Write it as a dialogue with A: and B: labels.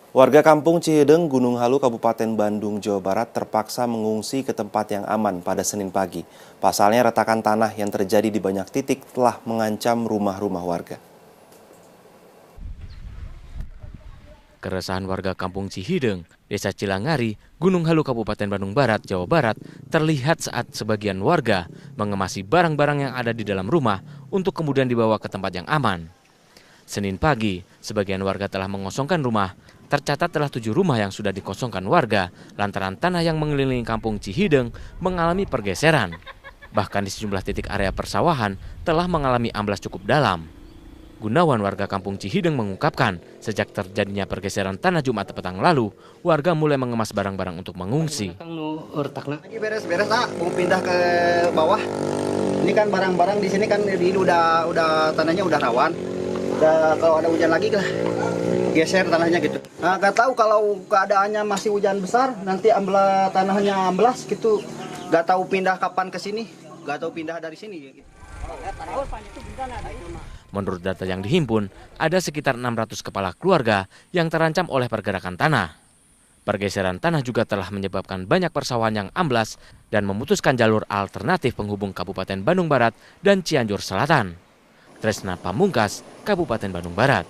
A: Warga kampung Cihideng, Gunung Halu, Kabupaten Bandung, Jawa Barat terpaksa mengungsi ke tempat yang aman pada Senin pagi. Pasalnya retakan tanah yang terjadi di banyak titik telah mengancam rumah-rumah warga.
B: Keresahan warga kampung Cihideng, Desa Cilangari, Gunung Halu, Kabupaten Bandung Barat, Jawa Barat, terlihat saat sebagian warga mengemasi barang-barang yang ada di dalam rumah untuk kemudian dibawa ke tempat yang aman. Senin pagi, sebagian warga telah mengosongkan rumah. Tercatat telah 7 rumah yang sudah dikosongkan warga lantaran tanah yang mengelilingi kampung Cihideng mengalami pergeseran. Bahkan di sejumlah titik area persawahan telah mengalami amblas cukup dalam. Gunawan, warga kampung Cihideng, mengungkapkan sejak terjadinya pergeseran tanah Jumat petang lalu, warga mulai mengemas barang-barang untuk mengungsi.
C: Lagi beres-beres, mau pindah ke bawah. Ini kan barang-barang di sini kan ini udah tanahnya udah rawan. Kalau ada hujan lagi lah geser tanahnya gitu. Nah, nggak tahu kalau keadaannya masih hujan besar, nanti tanahnya amblas gitu. Nggak tahu pindah kapan ke sini, nggak tahu pindah dari sini. Gitu.
B: Menurut data yang dihimpun, ada sekitar 600 kepala keluarga yang terancam oleh pergerakan tanah. Pergeseran tanah juga telah menyebabkan banyak persawahan yang amblas dan memutuskan jalur alternatif penghubung Kabupaten Bandung Barat dan Cianjur Selatan. Tresna Pamungkas, Kabupaten Bandung Barat.